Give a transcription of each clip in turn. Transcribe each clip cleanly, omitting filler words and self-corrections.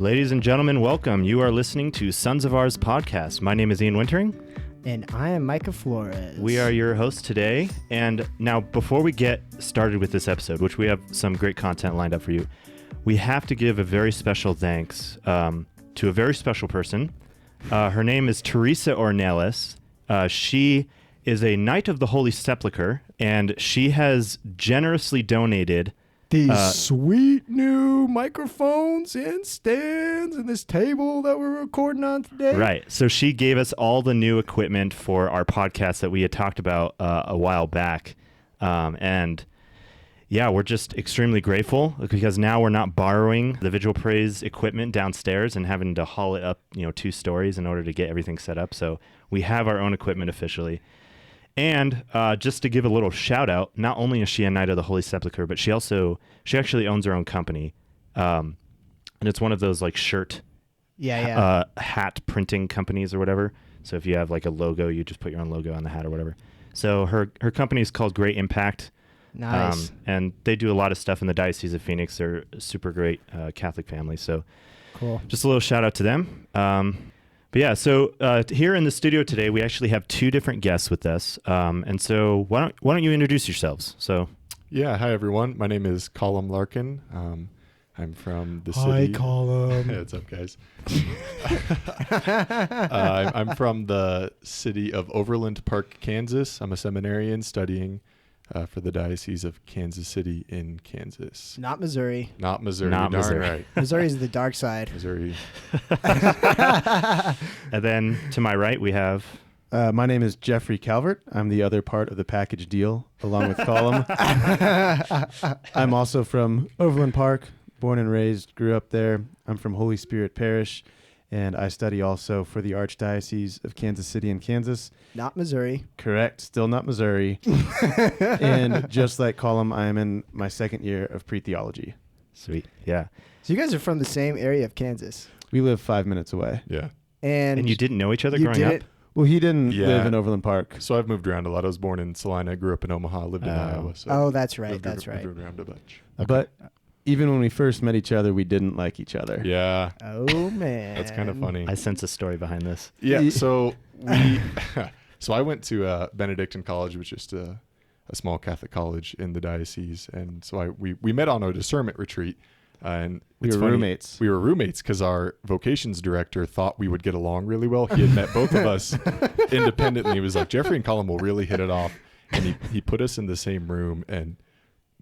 Ladies and gentlemen, welcome. You are listening to Sons of Ours podcast. My name is Ian Wintering. And I am Micah Flores. We are your hosts today. And now, before we get started with this episode, which we have some great content lined up for you, we have to give a very special thanks to a very special person. Her name is Teresa Ornelas. She is a Knight of the Holy Sepulchre, and she has generously donated these sweet new microphones and stands and this table that we're recording on today. Right. So she gave us all the new equipment for our podcast that we had talked about a while back. And yeah, we're just extremely grateful because now we're not borrowing the Vigil Praise equipment downstairs and having to haul it up, 2 stories in order to get everything set up. So we have our own equipment officially. And just to give a little shout out, not only is she a Knight of the Holy Sepulchre, but she actually owns her own company. And it's one of those like shirt, hat printing companies or whatever. So if you have like a logo, you just put your own logo on the hat or whatever. So her company is called Great Impact. Nice. And they do a lot of stuff in the Diocese of Phoenix. They're a super great Catholic family. So cool. Just a little shout out to them. But yeah, so here in the studio today, we actually have 2 different guests with us. And so why don't you introduce yourselves? So yeah, hi everyone. My name is Colum Larkin. I'm from the city. Hi, Colum. Hey, what's up, guys? I'm from the city of Overland Park, Kansas. I'm a seminarian studying for the Diocese of Kansas City in Kansas. Not Missouri. Not Missouri. Not Darn Missouri. right. Missouri is the dark side. Missouri. And then to my right, we have... My name is Jeffrey Calvert. I'm the other part of the package deal, along with Colum. I'm also from Overland Park, born and raised, grew up there. I'm from Holy Spirit Parish, and I study also for the Archdiocese of Kansas City in Kansas. Not Missouri. Correct, still not Missouri. And just like Colum, I am in my 2nd year of pre-theology. Sweet, yeah. So you guys are from the same area of Kansas. We live 5 minutes away. Yeah. And you didn't know each other you growing up? Well, he didn't live in Overland Park. So I've moved around a lot. I was born in Salina, grew up in Omaha, lived in Iowa. So that's right. Moved That's right. around a bunch. Okay. But even when we first met each other, we didn't like each other. Yeah. Oh, man. That's kind of funny. I sense a story behind this. Yeah, so so I went to Benedictine College, which is just a small Catholic college in the diocese, and so we met on a discernment retreat, and We were roommates. We were roommates because our vocations director thought we would get along really well. He had met both of us independently. He was like, Jeffrey and Colum will really hit it off, and he put us in the same room, and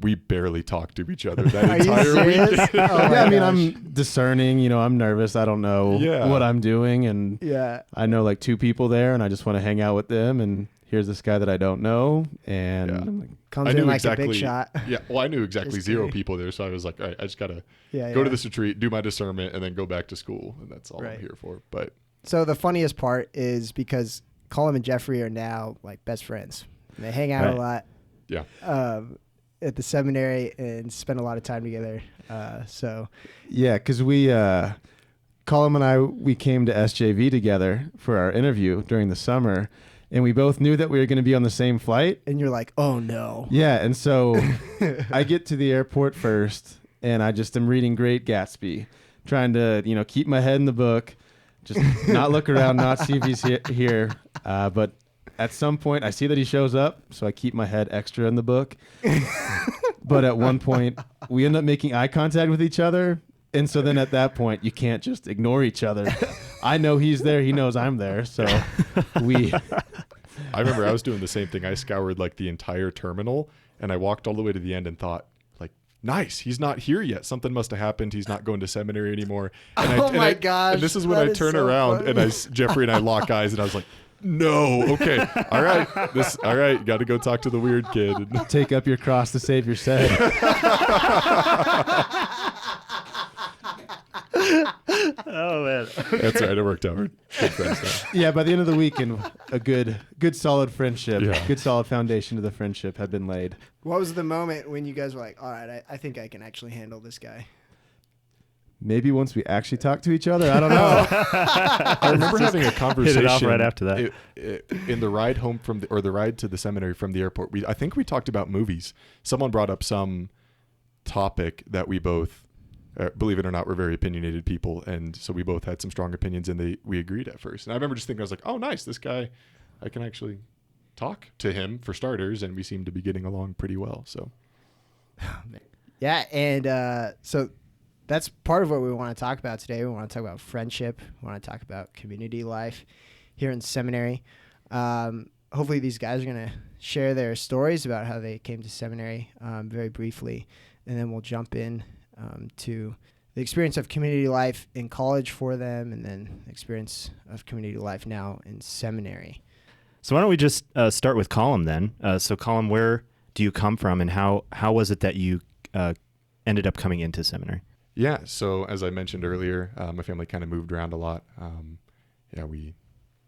we barely talked to each other that entire week. Yeah, I mean, I'm discerning, I'm nervous. I don't know what I'm doing. And I know like 2 people there and I just want to hang out with them. And here's this guy that I don't know. And I'm like, comes in like a big shot. Yeah. Well, I knew exactly 0 people there. So I was like, all right, I just got to go to this retreat, do my discernment, and then go back to school. And that's all I'm here for. But so the funniest part is because Colum and Jeffrey are now like best friends. And they hang out a lot. Yeah. At the seminary and spend a lot of time together. Yeah, because Colum and I, we came to SJV together for our interview during the summer, and we both knew that we were going to be on the same flight. And you're like, oh no. Yeah, and so I get to the airport first, and I just am reading Great Gatsby, trying to, keep my head in the book, just not look around, not see if he's here. But at some point, I see that he shows up, so I keep my head extra in the book. But at one point, we end up making eye contact with each other. And so then at that point, you can't just ignore each other. I know he's there. He knows I'm there. So I remember I was doing the same thing. I scoured like the entire terminal, and I walked all the way to the end and thought, like, nice, he's not here yet. Something must have happened. He's not going to seminary anymore. And my gosh. And this is when I turn around funny. and Jeffrey and I lock eyes, and I was like, no, okay, all right, got to go talk to the weird kid. Take up your cross to save your sake. Oh, man. That's right, it worked out. We're good friends now. Yeah, by the end of the weekend, a good solid friendship, good solid foundation to the friendship had been laid. What was the moment when you guys were like, all right, I think I can actually handle this guy? Maybe once we actually talk to each other, I don't know. I remember having a conversation. Hit it off right after that. In the ride home the ride to the seminary from the airport. I think we talked about movies. Someone brought up some topic that we both believe it or not, we're very opinionated people. And so we both had some strong opinions, and we agreed at first. And I remember just thinking, I was like, oh, nice, this guy, I can actually talk to him for starters, and we seem to be getting along pretty well. So Yeah, and so that's part of what we want to talk about today. We want to talk about friendship. We want to talk about community life here in seminary. Hopefully these guys are going to share their stories about how they came to seminary very briefly, and then we'll jump in to the experience of community life in college for them, and then the experience of community life now in seminary. So why don't we just start with Colum then? So Colum, where do you come from, and how was it that you ended up coming into seminary? yeah, so as I mentioned earlier, my family kind of moved around a lot. We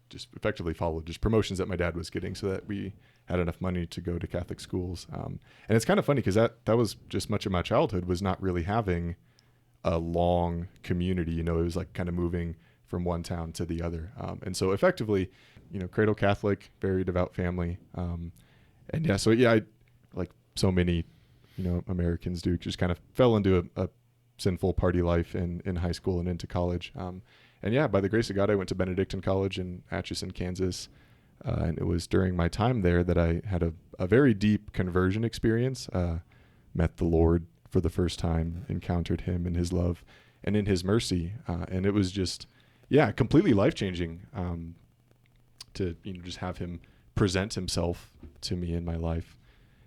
just effectively followed just promotions that my dad was getting so that we had enough money to go to Catholic schools. And it's kind of funny because that was just much of my childhood, was not really having a long community. It was like kind of moving from one town to the other. And so effectively, cradle Catholic, very devout family. I, like so many, Americans do, just kind of fell into a sinful party life in high school and into college. By the grace of God, I went to Benedictine College in Atchison, Kansas. And it was during my time there that I had a very deep conversion experience, met the Lord for the first time, encountered him in his love and in his mercy. And it was just, completely life-changing to just have him present himself to me in my life.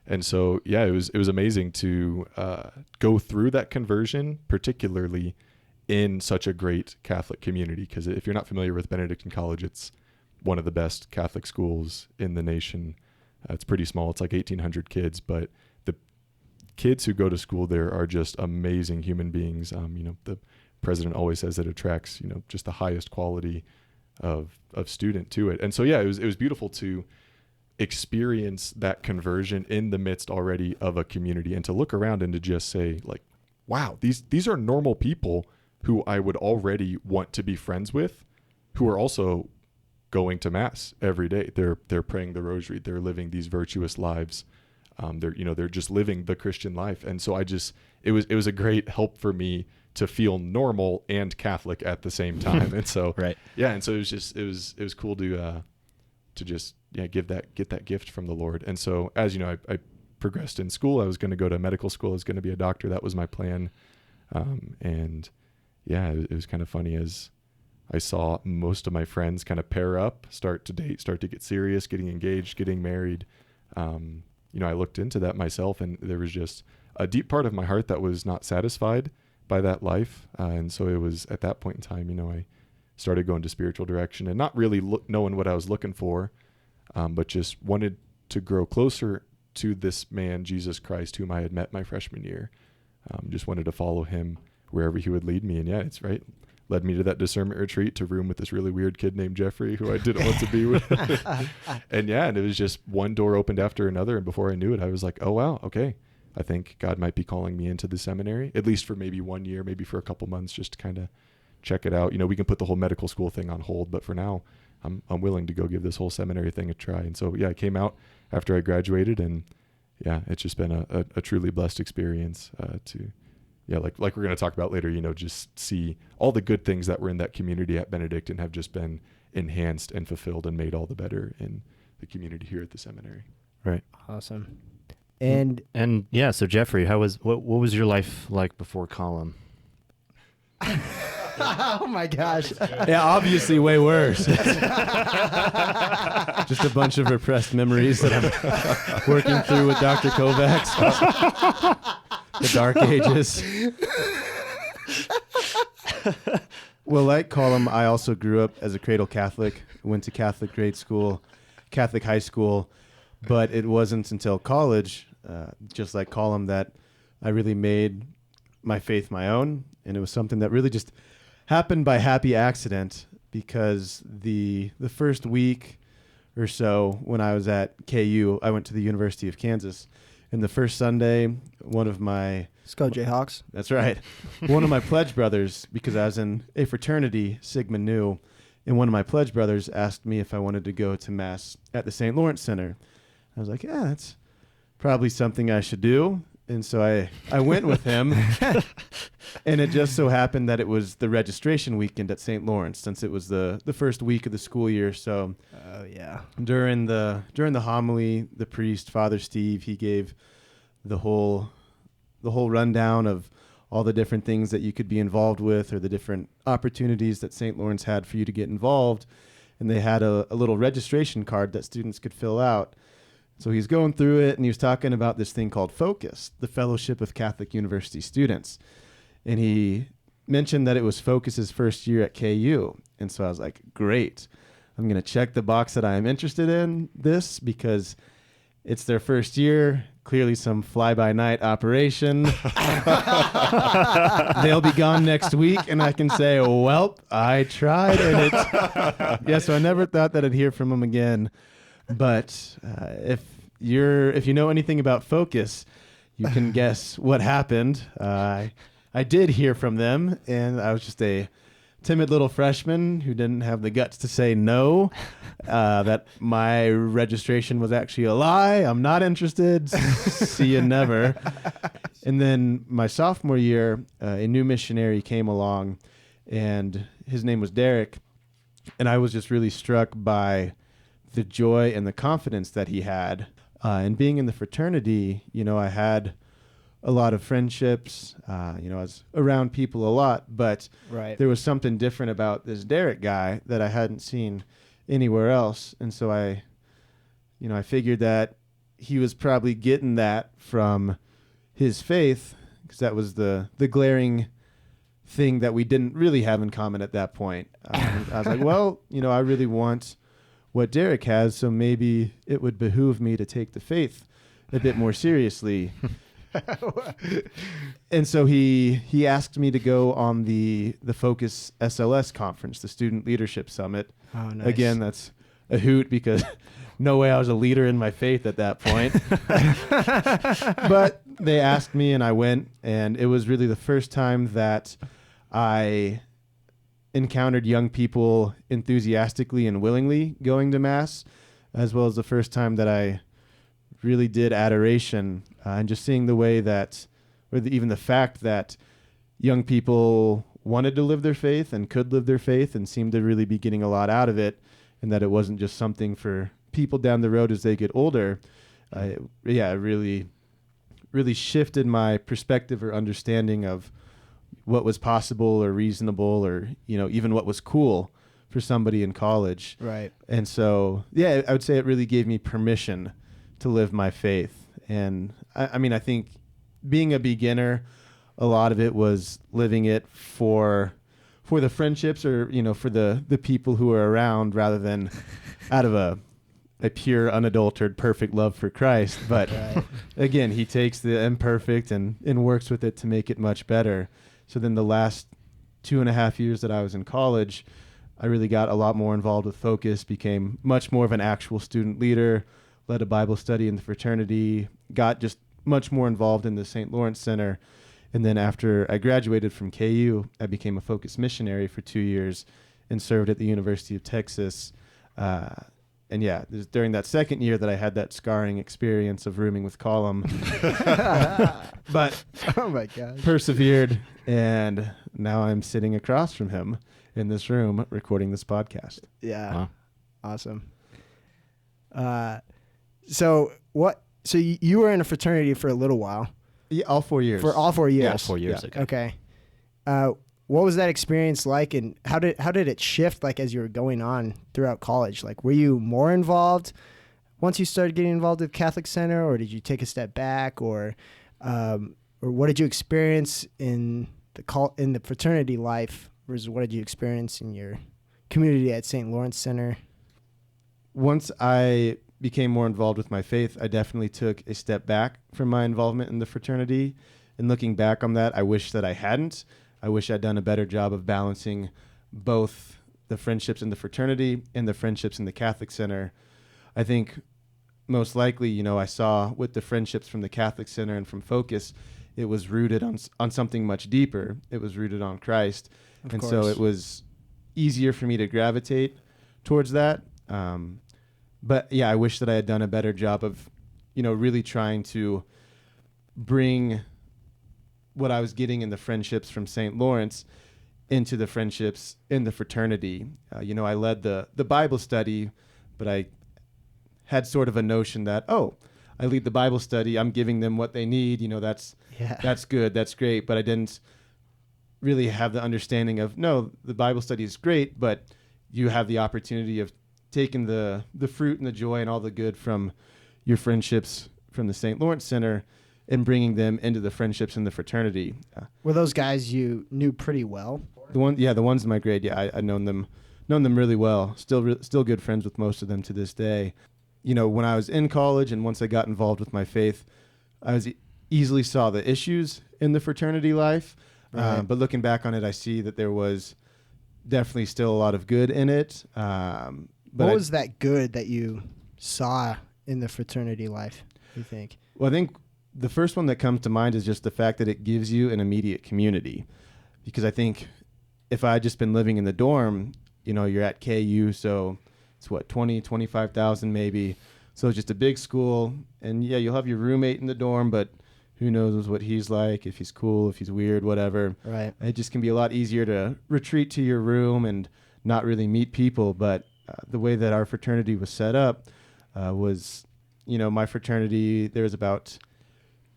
And so, it was amazing to go through that conversion, particularly in such a great Catholic community. Because if you're not familiar with Benedictine College, it's one of the best Catholic schools in the nation. It's pretty small. It's like 1,800 kids, but the kids who go to school there are just amazing human beings. The president always says it attracts, just the highest quality of student to it. And so, it was beautiful to experience that conversion in the midst already of a community, and to look around and to just say, like, wow, these are normal people who I would already want to be friends with, who are also going to mass every day. They're praying the rosary. They're living these virtuous lives. They're just living the Christian life. And so it was a great help for me to feel normal and Catholic at the same time. And so, Right. Yeah. And so it was cool to just get that gift from the Lord. And so, as I progressed in school. I was going to go to medical school. I was going to be a doctor. That was my plan. It was kind of funny as I saw most of my friends kind of pair up, start to date, start to get serious, getting engaged, getting married. I looked into that myself, and there was just a deep part of my heart that was not satisfied by that life. And so it was at that point in time, I started going to spiritual direction and not really knowing what I was looking for, but just wanted to grow closer to this man, Jesus Christ, whom I had met my freshman year. Just wanted to follow him wherever he would lead me. And it's right. Led me to that discernment retreat to room with this really weird kid named Jeffrey, who I didn't want to be with. And it was just one door opened after another. And before I knew it, I was like, oh, wow, okay. I think God might be calling me into the seminary, at least for maybe 1 year, maybe for a couple months, just to kind of check it out. We can put the whole medical school thing on hold, but for now, I'm willing to go give this whole seminary thing a try. And so, I came out after I graduated, and it's just been a truly blessed experience like we're going to talk about later, just see all the good things that were in that community at Benedict and have just been enhanced and fulfilled and made all the better in the community here at the seminary. Right. Awesome. And so Jeffrey, what was your life like before Colum? Oh my gosh. Yeah, obviously way worse. Just a bunch of repressed memories that I'm working through with Dr. Kovacs. The dark ages. Well, like Colum, I also grew up as a cradle Catholic, went to Catholic grade school, Catholic high school, but it wasn't until college, just like Colum, that I really made my faith my own. And it was something that really just happened by happy accident, because the first week or so when I was at KU, I went to the University of Kansas. And the first Sunday, one of my... Let's go, Jayhawks. That's right. One of my pledge brothers, because I was in a fraternity, Sigma Nu, and one of my pledge brothers asked me if I wanted to go to Mass at the St. Lawrence Center. I was like, yeah, that's probably something I should do. And so I went with him, and it just so happened that it was the registration weekend at St. Lawrence, since it was the first week of the school year. So yeah. during the homily, the priest, Father Steve, he gave the whole rundown of all the different things that you could be involved with, or the different opportunities that St. Lawrence had for you to get involved. And they had a little registration card that students could fill out. So he's going through it, and he was talking about this thing called Focus, the Fellowship of Catholic University Students. And he mentioned that it was Focus's first year at KU. And so I was like, great. I'm going to check the box that I am interested in this, because it's their first year, clearly some fly-by-night operation. They'll be gone next week, and I can say, well, I tried. And yeah, so I never thought that I'd hear from them again. But if you know anything about Focus, you can guess what happened. I did hear from them, and I was just a timid little freshman who didn't have the guts to say no, that my registration was actually a lie. I'm not interested. See you never. And then my sophomore year, a new missionary came along, and his name was Derek. And I was just really struck by the joy and the confidence that he had. And being in the fraternity, I had a lot of friendships. I was around people a lot, but Right. there was something different about this Derek guy that I hadn't seen anywhere else. And so I figured that he was probably getting that from his faith, because that was the glaring thing that we didn't really have in common at that point. I was like, well, I really want what Derek has, so maybe it would behoove me to take the faith a bit more seriously. And so he asked me to go on the Focus SLS conference, the Student Leadership Summit. Oh, nice. Again, that's a hoot, because no way I was a leader in my faith at that point. But they asked me, and I went, and it was really the first time that I encountered young people enthusiastically and willingly going to Mass, as well as the first time that I really did adoration, and just seeing the way that, even the fact that young people wanted to live their faith and could live their faith and seemed to really be getting a lot out of it, and that it wasn't just something for people down the road as they get older. It really shifted my perspective or understanding of what was possible or reasonable, or even what was cool for somebody in college. Right. And so I would say it really gave me permission to live my faith. And I think being a beginner, a lot of it was living it for the friendships, or for the people who are around, rather than out of a pure, unadulterated, perfect love for Christ. But again, he takes the imperfect and works with it to make it much better. So then the last 2.5 years that I was in college, I really got a lot more involved with Focus, became much more of an actual student leader, led a Bible study in the fraternity, got just much more involved in the St. Lawrence Center. And then after I graduated from KU, I became a Focus missionary for 2 years and served at the University of Texas. And it was during that second year that I had that scarring experience of rooming with Colum. But Oh my gosh. persevered, and now I'm sitting across from him in this room recording this podcast. Yeah. Wow. Awesome. So you were in a fraternity for a little while. Yeah, all 4 years. For all 4 years. All 4 years Yeah. ago. Okay. What was that experience like, and how did it shift, like, as you were going on throughout college? Like, were you more involved once you started getting involved with Catholic Center, or did you take a step back, or what did you experience in the fraternity life versus what did you experience in your community at St. Lawrence Center? Once I became more involved with my faith, I definitely took a step back from my involvement in the fraternity. And looking back on that, I wish that I hadn't. I wish I'd done a better job of balancing both the friendships in the fraternity and the friendships in the Catholic Center. I think most likely, I saw with the friendships from the Catholic Center and from Focus, it was rooted on something much deeper. It was rooted on Christ. Of course. So it was easier for me to gravitate towards that. But I wish that I had done a better job of, really trying to bring what I was getting in the friendships from St. Lawrence into the friendships in the fraternity. I led the Bible study, but I had sort of a notion that, I lead the Bible study, I'm giving them what they need, that's good, that's great. But I didn't really have the understanding of, no, the Bible study is great, but you have the opportunity of taking the fruit and the joy and all the good from your friendships from the St. Lawrence Center and bringing them into the friendships in the fraternity. Were those guys you knew pretty well? The ones in my grade, I known them really well. Still good friends with most of them to this day. When I was in college and once I got involved with my faith, I easily saw the issues in the fraternity life. Right. But looking back on it, I see that there was definitely still a lot of good in it. What was that good that you saw in the fraternity life, you think? Well, I think the first one that comes to mind is just the fact that it gives you an immediate community. Because I think if I had just been living in the dorm, you're at KU, so it's 25,000 maybe. So it's just a big school. And yeah, you'll have your roommate in the dorm, but who knows what he's like, if he's cool, if he's weird, whatever. Right. It just can be a lot easier to retreat to your room and not really meet people. But the way that our fraternity was set up was, my fraternity, there was about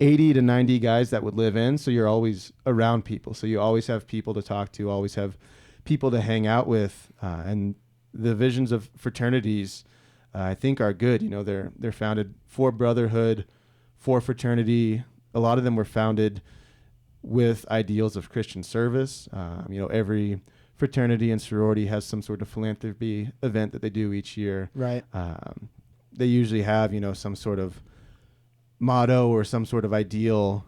80 to 90 guys that would live in. So you're always around people. So you always have people to talk to, always have people to hang out with. And the visions of fraternities, I think, are good. They're founded for brotherhood, for fraternity. A lot of them were founded with ideals of Christian service. Every fraternity and sorority has some sort of philanthropy event that they do each year. Right. They usually have, some sort of motto or some sort of ideal.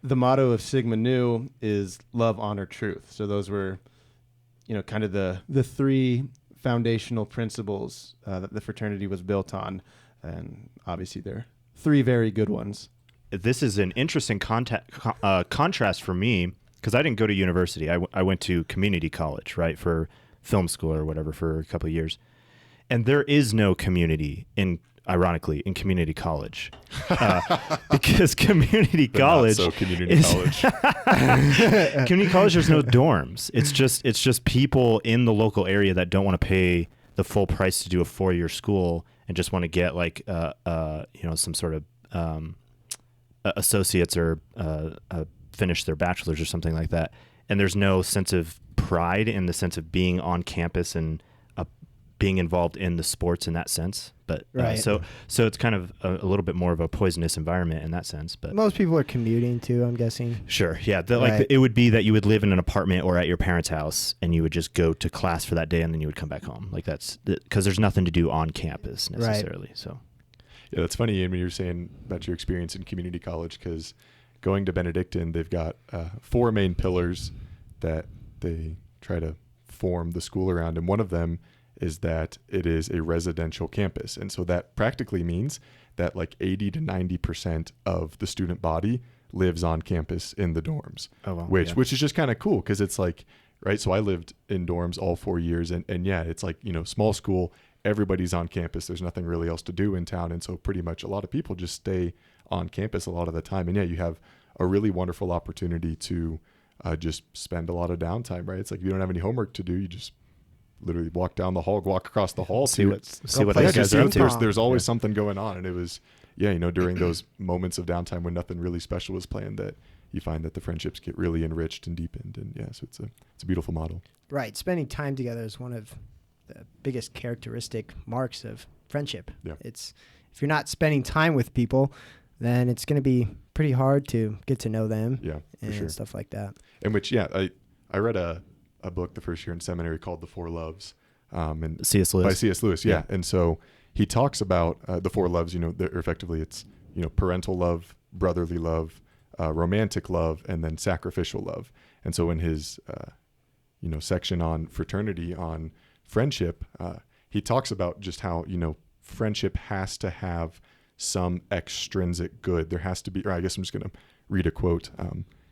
The motto of Sigma Nu is love, honor, truth. So those were, kind of the three foundational principles that the fraternity was built on. And obviously they're three very good ones. This is an interesting contrast for me because I didn't go to university. I went to community college, right, for film school or whatever for a couple of years. And there is no community ironically, in community college. Because community college... Not so community college. Community college, there's no dorms. It's just people in the local area that don't want to pay the full price to do a 4-year school and just want to get like, some sort of associates or finish their bachelor's or something like that. And there's no sense of pride in the sense of being on campus and being involved in the sports in that sense. But right. So it's kind of a little bit more of a poisonous environment in that sense. But most people are commuting too, I'm guessing. Sure. Yeah. Right. It would be that you would live in an apartment or at your parents' house and you would just go to class for that day and then you would come back home. Like that's because there's nothing to do on campus necessarily. Right. So. Yeah, that's funny, Ian, when you were saying about your experience in community college, because going to Benedictine, they've got 4 main pillars that they try to form the school around. And one of them is that it is a residential campus. And so that practically means that like 80 to 90% of the student body lives on campus in the dorms, which is just kind of cool because it's like, right. So I lived in dorms all 4 years and yeah, it's like, small school, everybody's on campus. There's nothing really else to do in town. And so pretty much a lot of people just stay on campus a lot of the time. And yeah, you have a really wonderful opportunity to just spend a lot of downtime, right? It's like if you don't have any homework to do, you just literally walk down the hall, walk across the hall, see what other guys are up to. There's always something going on. And it was, during those moments of downtime when nothing really special was planned, that you find that the friendships get really enriched and deepened. And yeah, so it's a beautiful model. Right. Spending time together is one of the biggest characteristic marks of friendship. Yeah. It's if you're not spending time with people, then it's going to be pretty hard to get to know them. Yeah, and sure. Stuff like that. In which, I read a book the first year in seminary called The Four Loves, and C.S. Lewis. By C.S. Lewis, yeah. And so he talks about the 4 loves. Effectively, it's parental love, brotherly love, romantic love, and then sacrificial love. And so in his section on fraternity, on friendship, he talks about just how friendship has to have some extrinsic good. There has to be, or I guess I'm just going to read a quote.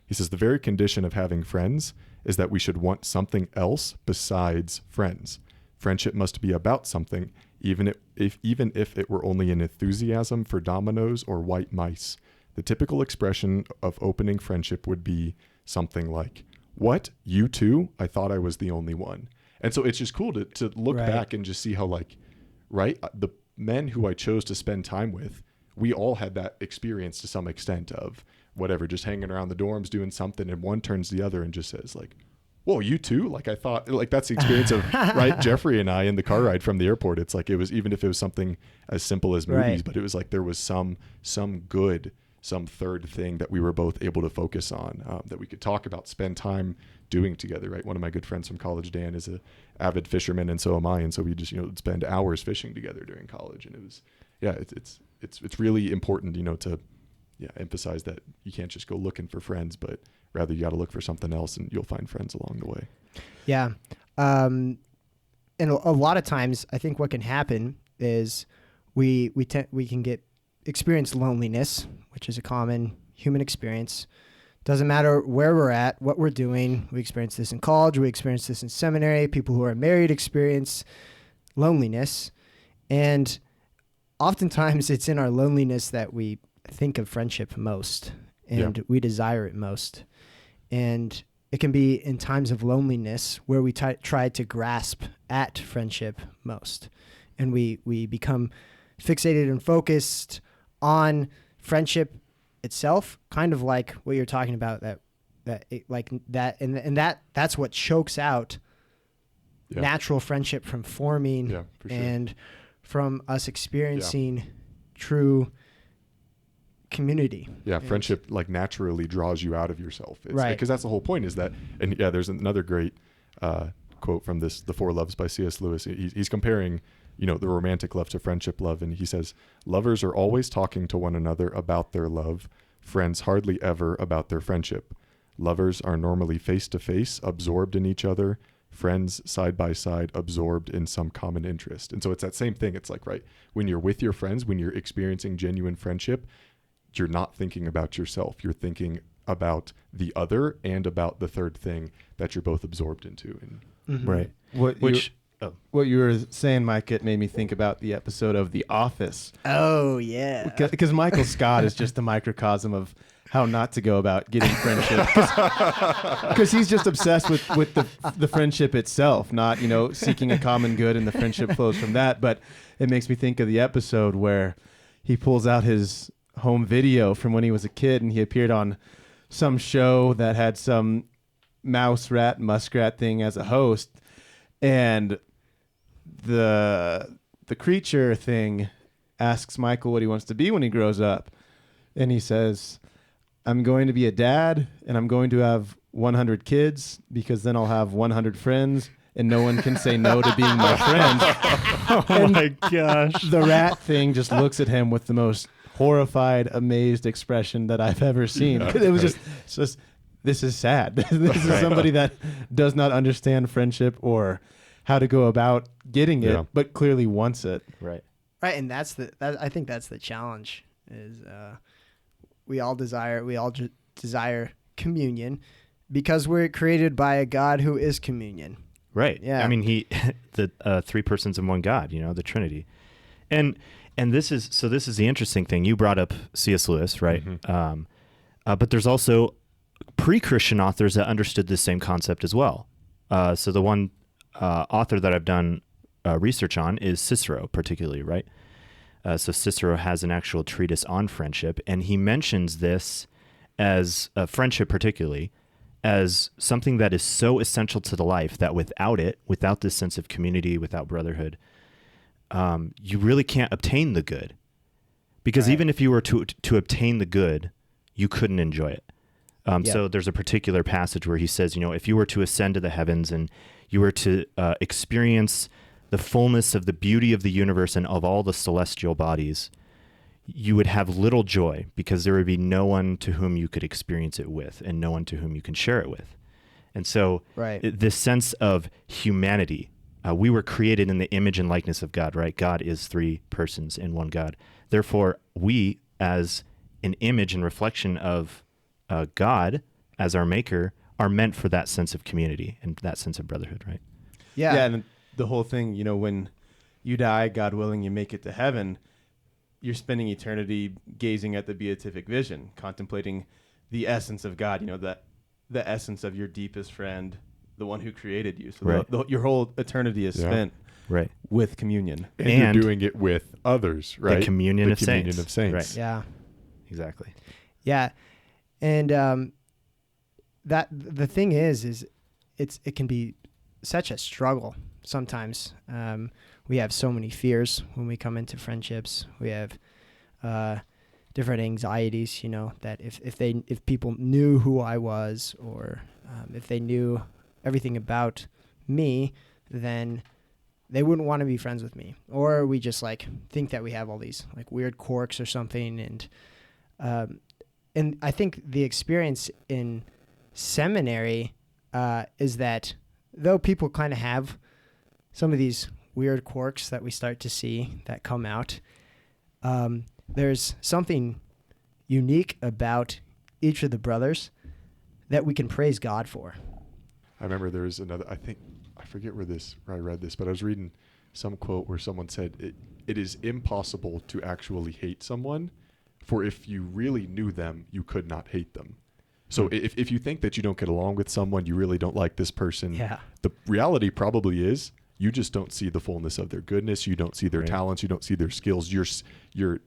He says, "The very condition of having friends is that we should want something else besides friends. Friendship must be about something, even if it were only an enthusiasm for dominoes or white mice. the typical expression of opening friendship would be something like, "What? You too? I thought I was the only one." And so it's just cool to look Right. back and just see how, like, right, the men who I chose to spend time with, we all had that experience to some extent of whatever, just hanging around the dorms doing something, and one turns to the other and just says like, "Whoa, you too?" Like, I thought, like, that's the experience of right, Jeffrey and I in the car ride from the airport. It's like, it was, even if it was something as simple as movies, Right. but it was like there was some good, some third thing that we were both able to focus on, that we could talk about, spend time doing together. Right, one of my good friends from college, Dan, is a avid fisherman, and so am I, and so we just, would spend hours fishing together during college, and it was, yeah, it's really important, to emphasize that you can't just go looking for friends, but rather you got to look for something else, and you'll find friends along the way. Yeah. And a lot of times I think what can happen is we can experience loneliness, which is a common human experience. Doesn't matter where we're at, what we're doing. We experience this in college. We experience this in seminary. People who are married experience loneliness. And oftentimes it's in our loneliness that we think of friendship most, and we desire it most. And it can be in times of loneliness where we try to grasp at friendship most. And we become fixated and focused on friendship itself, kind of like what you're talking about, that's what chokes out natural friendship from forming, for sure. and from us experiencing true community. Friendship like naturally draws you out of yourself. It's, right. Because that's the whole point, is that, and there's another great quote from this, The Four Loves by C.S. Lewis. He's comparing, the romantic love to friendship love. And he says, "Lovers are always talking to one another about their love. Friends hardly ever about their friendship. Lovers are normally face to face, absorbed in each other. Friends side by side, absorbed in some common interest." And so it's that same thing. It's like, right, when you're with your friends, when you're experiencing genuine friendship, you're not thinking about yourself. You're thinking about the other and about the third thing that you're both absorbed into. And Right. What you were saying, Mike, it made me think about the episode of The Office. Oh, yeah. Because Michael Scott is just the microcosm of how not to go about getting friendship. Because he's just obsessed with the friendship itself, not, seeking a common good, and the friendship flows from that. But it makes me think of the episode where he pulls out his home video from when he was a kid, and he appeared on some show that had some mouse, rat, muskrat thing as a host. And the creature thing asks Michael what he wants to be when he grows up. And he says, "I'm going to be a dad, and I'm going to have 100 kids, because then I'll have 100 friends, and no one can say no to being my friend." Oh my gosh. The rat thing just looks at him with the most horrified, amazed expression that I've ever seen. It was just, this is sad. This is somebody that does not understand friendship or how to go about getting it, but clearly wants it. Right. Right, and I think that's the challenge. Is we all desire communion, because we're created by a God who is communion. Right. Yeah. I mean, the three persons in one God, the Trinity. And this is the interesting thing. You brought up C.S. Lewis, right? Mm-hmm. But there's also pre-Christian authors that understood this same concept as well. So the one author that I've done research on is Cicero, particularly, right? So Cicero has an actual treatise on friendship, and he mentions this as friendship particularly as something that is so essential to the life that without this sense of community, without brotherhood, you really can't obtain the good. Because Right. even if you were to obtain the good, you couldn't enjoy it. So there's a particular passage where he says, if you were to ascend to the heavens and you were to experience the fullness of the beauty of the universe and of all the celestial bodies, you would have little joy, because there would be no one to whom you could experience it with, and no one to whom you can share it with. And so this sense of humanity, we were created in the image and likeness of God, right? God is three persons in one God. Therefore, we, as an image and reflection of God as our maker, are meant for that sense of community and that sense of brotherhood, right? Yeah. Yeah, and the whole thing, when you die, God willing, you make it to heaven. you're spending eternity gazing at the beatific vision, contemplating the essence of God, the essence of your deepest friend, the one who created you. So Right. your whole eternity is spent Right. with communion. And And you're doing it with others, right? The communion of communion saints. of saints. Right. Yeah. Exactly. Yeah. And that the thing is it can be such a struggle sometimes. We have so many fears when we come into friendships. We have different anxieties, that if people knew who I was, or if they knew everything about me, then they wouldn't want to be friends with me. Or we just think that we have all these weird quirks or something. And I think the experience in seminary is that though people kind of have some of these weird quirks that we start to see that come out, there's something unique about each of the brothers that we can praise God for. I remember there was another, I forget where I read this, but I was reading some quote where someone said, it is impossible to actually hate someone, for if you really knew them, you could not hate them. So if you think that you don't get along with someone, you really don't like this person, the reality probably is you just don't see the fullness of their goodness. You don't see their talents. You don't see their skills. You're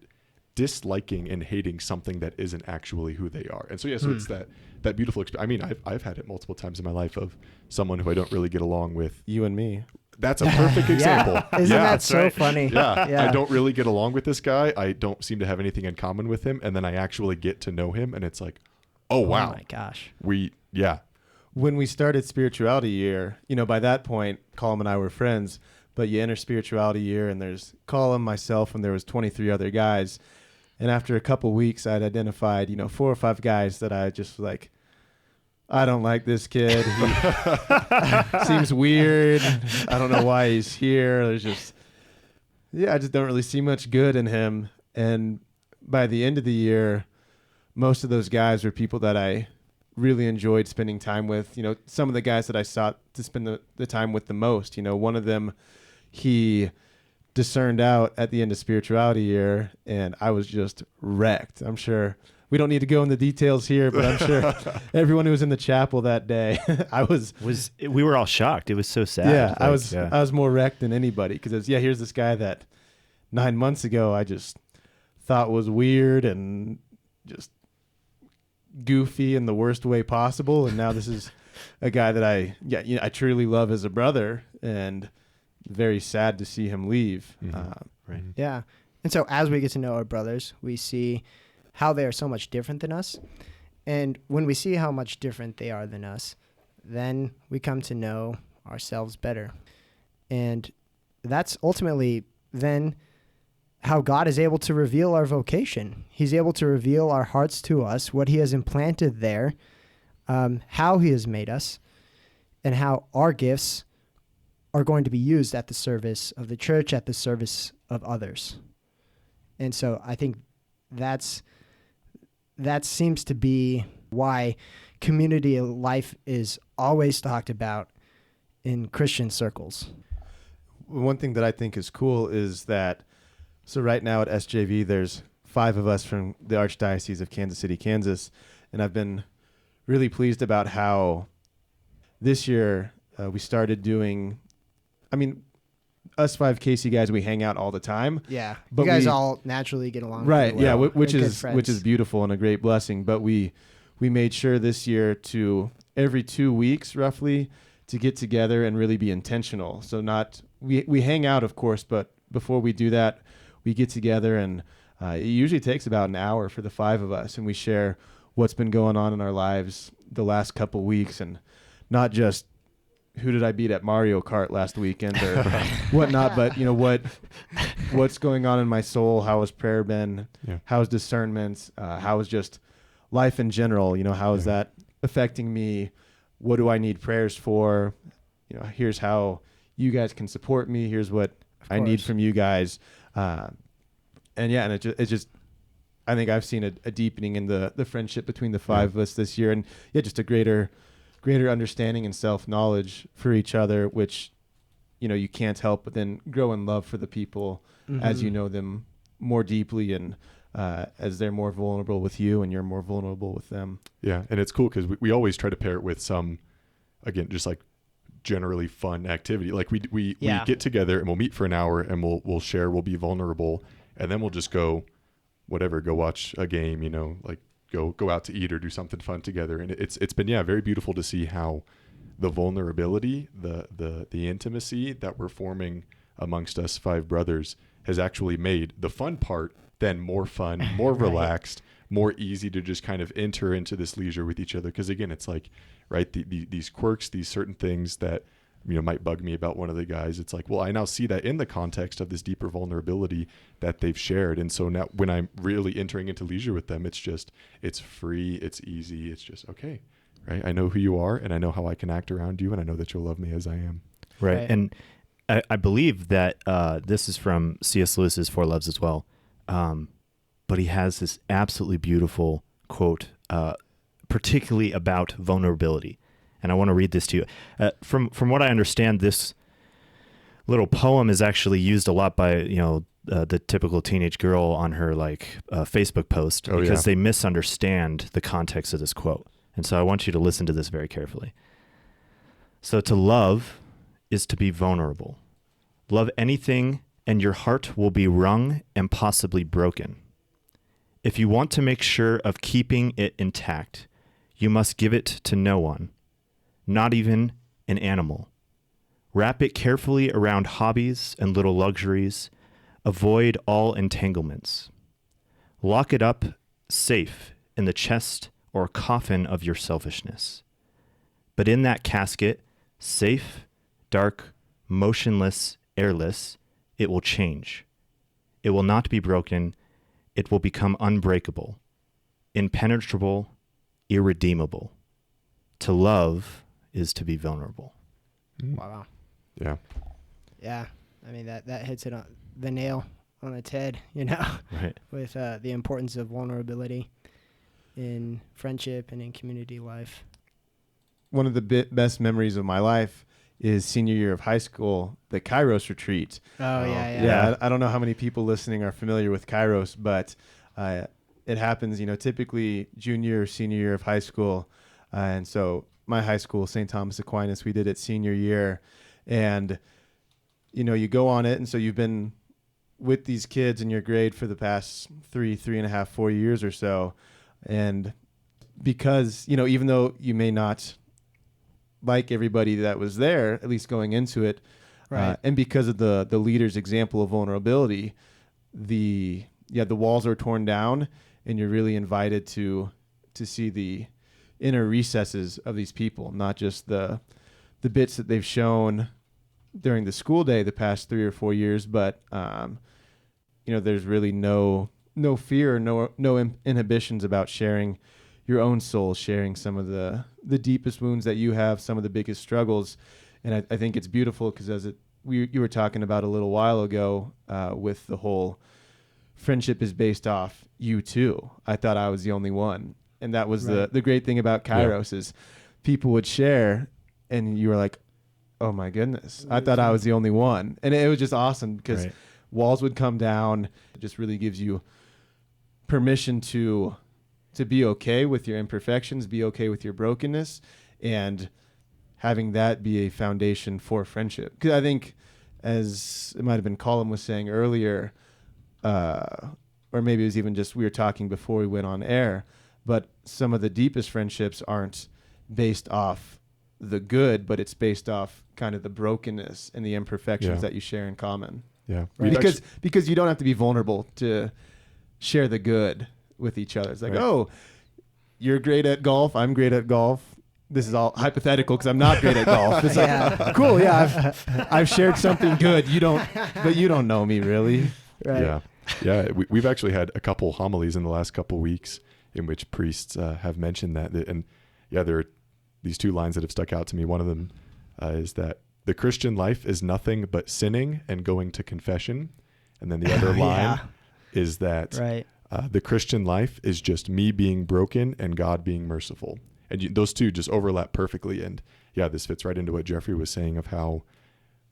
disliking and hating something that isn't actually who they are. And so, so it's that beautiful experience. I mean, I've had it multiple times in my life of someone who I don't really get along with. You and me. That's a perfect example. Isn't that so funny? Yeah. I don't really get along with this guy. I don't seem to have anything in common with him. And then I actually get to know him, and it's like, oh, wow. Oh, my gosh. When we started spirituality year, by that point, Colum and I were friends, but you enter spirituality year and there's Colum, myself, and there was 23 other guys. And after a couple weeks, I'd identified, 4 or 5 guys that I just I don't like this kid. He seems weird. I don't know why he's here. I just don't really see much good in him. And by the end of the year, most of those guys were people that I really enjoyed spending time with. Some of the guys that I sought to spend the time with the most. One of them, he discerned out at the end of spirituality year, and I was just wrecked. I'm sure we don't need to go into details here, but I'm sure everyone who was in the chapel that day, we were all shocked. It was so sad. Yeah, I was more wrecked than anybody, because here's this guy that 9 months ago I just thought was weird and just goofy in the worst way possible, and now this is a guy that I truly love as a brother, and very sad to see him leave. Right. Yeah. And so as we get to know our brothers, we see how they are so much different than us. And when we see how much different they are than us, then we come to know ourselves better. And that's ultimately then how God is able to reveal our vocation. He's able to reveal our hearts to us, what he has implanted there, how he has made us, and how our gifts are going to be used at the service of the church, at the service of others. And so I think that seems to be why community life is always talked about in Christian circles. One thing that I think is cool is that, so right now at SJV, there's 5 of us from the Archdiocese of Kansas City, Kansas, and I've been really pleased about how this year we started doing, us 5 Casey guys, we hang out all the time. Yeah, but you guys all naturally get along. Right, well. yeah, which is beautiful and a great blessing. But we made sure this year to every 2 weeks roughly to get together and really be intentional. So we hang out, of course, but before we do that, we get together, and it usually takes about an hour for the 5 of us, and we share what's been going on in our lives the last couple weeks, and not just who did I beat at Mario Kart last weekend or whatnot, but what's going on in my soul? How has prayer been? Yeah. How's discernment? How is just life in general? How is that affecting me? What do I need prayers for? Here's how you guys can support me. Here's what I need from you guys. And it just I think I've seen a deepening in the friendship between the 5 of us this year, and just a greater understanding and self-knowledge for each other, which you can't help but then grow in love for the people as you know them more deeply, and as they're more vulnerable with you and you're more vulnerable with them. Yeah. And it's cool because we always try to pair it with some, again, just like generally fun activity. Like we get together and we'll meet for an hour and we'll share, we'll be vulnerable, and then we'll just go watch a game, like go out to eat or do something fun together. And it's been, very beautiful to see how the vulnerability, the intimacy that we're forming amongst us 5 brothers has actually made the fun part then more fun, more relaxed, more easy to just kind of enter into this leisure with each other. Because again, it's like, right, these quirks, these certain things that might bug me about one of the guys. It's like, well, I now see that in the context of this deeper vulnerability that they've shared. And so now when I'm really entering into leisure with them, it's free, it's easy. It's just, okay, right? I know who you are and I know how I can act around you, and I know that you'll love me as I am. Right. And I believe that this is from C.S. Lewis's Four Loves as well. But he has this absolutely beautiful quote, particularly about vulnerability. And I want to read this to you. From what I understand, this little poem is actually used a lot by, the typical teenage girl on her Facebook post because they misunderstand the context of this quote. And so I want you to listen to this very carefully. So to love is to be vulnerable. Love anything and your heart will be wrung and possibly broken. If you want to make sure of keeping it intact, you must give it to no one. Not even an animal. Wrap it carefully around hobbies and little luxuries. Avoid all entanglements. Lock it up safe in the chest or coffin of your selfishness. But in that casket, safe, dark, motionless, airless, it will change. It will not be broken. It will become unbreakable, impenetrable, irredeemable. To love is to be vulnerable. Wow. Yeah. Yeah. I mean, that hits it on the nail on its head, Right. with the importance of vulnerability in friendship and in community life. One of the best memories of my life is senior year of high school, the Kairos retreat. Oh, yeah. Yeah, I don't know how many people listening are familiar with Kairos, but it happens, typically junior or senior year of high school. And so my high school, St. Thomas Aquinas, we did it senior year. And, you go on it. And so you've been with these kids in your grade for the past 3.5, 4 years or so. And because, even though you may not like everybody that was there, at least going into it, Right. And because of the leader's example of vulnerability, the walls are torn down, and you're really invited to see the inner recesses of these people, not just the bits that they've shown during the school day the past 3 or 4 years, but there's really no fear, no inhibitions about sharing your own soul, sharing some of the deepest wounds that you have, some of the biggest struggles. And I think it's beautiful because you were talking about a little while ago with the whole friendship is based off you too. I thought I was the only one. And that was right. the great thing about Kairos is people would share and you were like, oh my goodness, I thought I was the only one. And it was just awesome because Right. walls would come down. It just really gives you permission to be okay with your imperfections, be okay with your brokenness, and having that be a foundation for friendship. Because I think, as it might have been Colin was saying earlier, or maybe it was even just we were talking before we went on air, but some of the deepest friendships aren't based off the good, but it's based off kind of the brokenness and the imperfections that you share in common. Yeah. Right. Because you don't have to be vulnerable to share the good with each other. It's like, Right. oh, you're great at golf. I'm great at golf. This is all hypothetical because I'm not great at golf. It's like, cool. Yeah. I've shared something good. But you don't know me really. Right. Yeah. Yeah. We've actually had a couple homilies in the last couple weeks in which priests have mentioned that. And yeah, there are these 2 lines that have stuck out to me. One of them is that the Christian life is nothing but sinning and going to confession. And then the other line is that Right. The Christian life is just me being broken and God being merciful. And those 2 just overlap perfectly. And yeah, this fits right into what Jeffrey was saying of how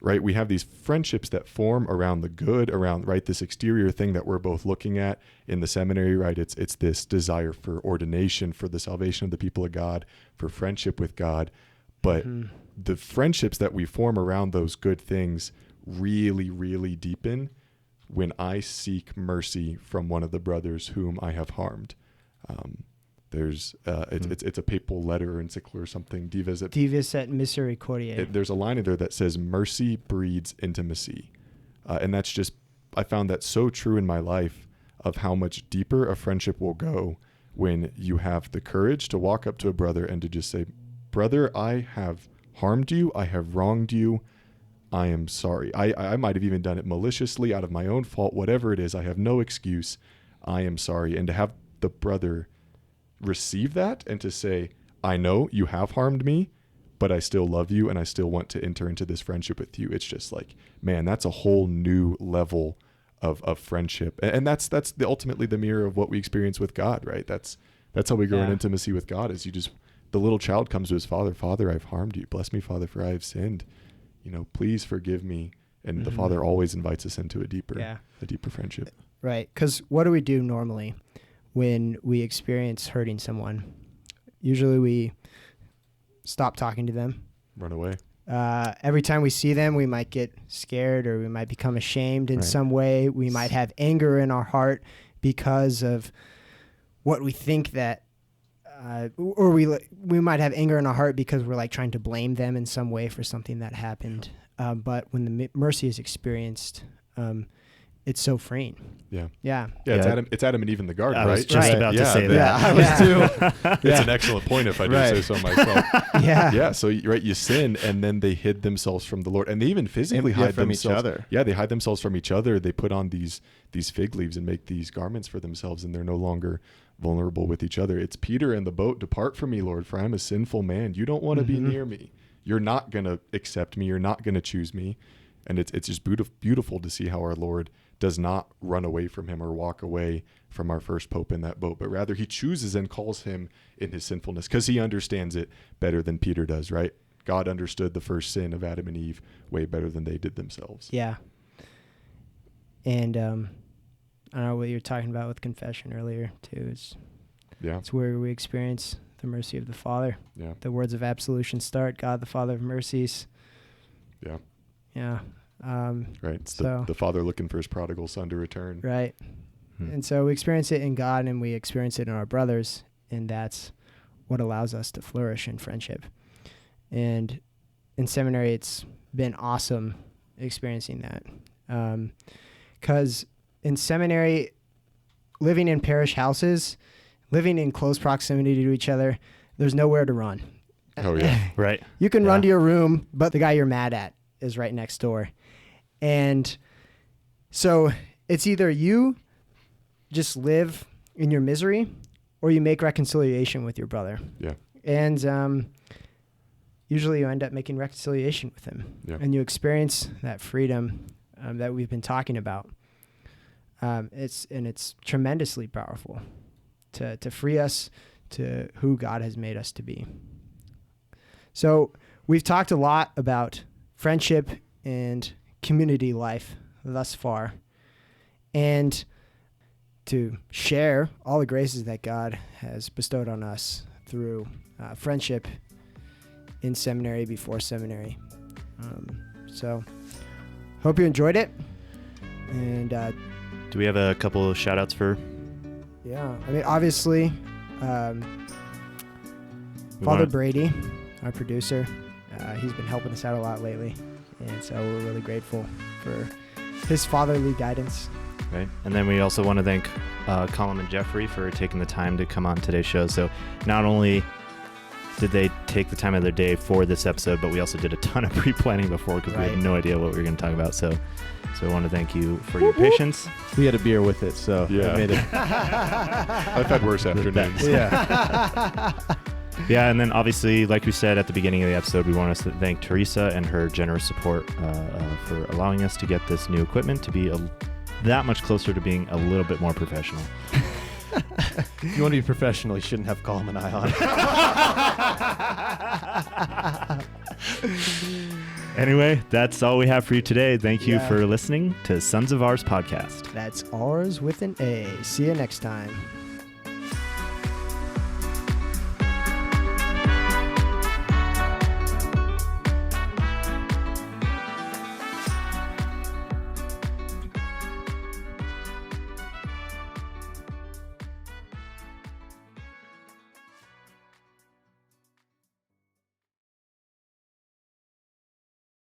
right? We have these friendships that form around the good, around, right, this exterior thing that we're both looking at in the seminary, right? It's this desire for ordination, for the salvation of the people of God, for friendship with God. But the friendships that we form around those good things really, really deepen when I seek mercy from one of the brothers whom I have harmed. It's a papal letter or encyclical or something. Divus et misericordiae. There's a line in there that says mercy breeds intimacy. And that's just, I found that so true in my life of how much deeper a friendship will go when you have the courage to walk up to a brother and to just say, brother, I have harmed you. I have wronged you. I am sorry. I might have even done it maliciously out of my own fault, whatever it is. I have no excuse. I am sorry. And to have the brother receive that and to say, I know you have harmed me, but I still love you and I still want to enter into this friendship with you. It's just like, man, that's a whole new level of friendship. And that's ultimately the mirror of what we experience with God, right? That's how we grow in intimacy with God, is the little child comes to his father, Father, I've harmed you. Bless me, Father, for I have sinned. Please forgive me. And the Father always invites us into a deeper friendship. Right. Because what do we do normally when we experience hurting someone? Usually we stop talking to them. Run away. Every time we see them, we might get scared or we might become ashamed in some way. We might have anger in our heart because of what we think that, or we might have anger in our heart because we're like trying to blame them in some way for something that happened. But when the mercy is experienced, it's so freeing. Yeah. It's Adam and Eve in the garden, I right? was just about to say that. I was too. It's an excellent point if I do say so myself. Yeah. So you sin, and then they hid themselves from the Lord, and they even physically hide from themselves each other. Yeah, they hide themselves from each other. They put on these fig leaves and make these garments for themselves, and they're no longer vulnerable with each other. It's Peter in the boat. Depart from me, Lord, for I am a sinful man. You don't want to be near me. You're not going to accept me. You're not going to choose me. And it's just beautiful to see how our Lord does not run away from him or walk away from our first pope in that boat, but rather he chooses and calls him in his sinfulness because he understands it better than Peter does, right? God understood the first sin of Adam and Eve way better than they did themselves. Yeah. And I don't know what you were talking about with confession earlier too. It's where we experience the mercy of the Father. Yeah. The words of absolution start, God the Father of mercies. Yeah. Yeah. Right. It's the Father looking for his prodigal son to return. Right. And so we experience it in God and we experience it in our brothers, and that's what allows us to flourish in friendship. And in seminary, it's been awesome experiencing that. Because in seminary, living in parish houses, living in close proximity to each other, there's nowhere to run. Oh, yeah. Right. You can run to your room, but the guy you're mad at is right next door. And so it's either you just live in your misery or you make reconciliation with your brother. Yeah. And usually you end up making reconciliation with him. Yeah. And you experience that freedom that we've been talking about. It's tremendously powerful to free us to who God has made us to be. So we've talked a lot about friendship and community life thus far, and to share all the graces that God has bestowed on us through friendship in seminary, before seminary. So hope you enjoyed it. And do we have a couple of shout outs for? Yeah, I mean, obviously, Father Brady, our producer, he's been helping us out a lot lately. And so we're really grateful for his fatherly guidance. Right. And then we also want to thank Colin and Jeffrey for taking the time to come on today's show. So not only did they take the time of their day for this episode, but we also did a ton of pre-planning before because we had no idea what we were going to talk about. So I want to thank you for your patience. We had a beer with it, so Yeah. it made it. I've had worse afternoons. Yeah. Yeah, and then obviously, like we said at the beginning of the episode, we want to thank Teresa and her generous support for allowing us to get this new equipment to be that much closer to being a little bit more professional. If you want to be professional, you shouldn't have Colm and I on. Anyway, that's all we have for you today. Thank you Yeah. for listening to Sons of Ours podcast. That's ours with an A. See you next time.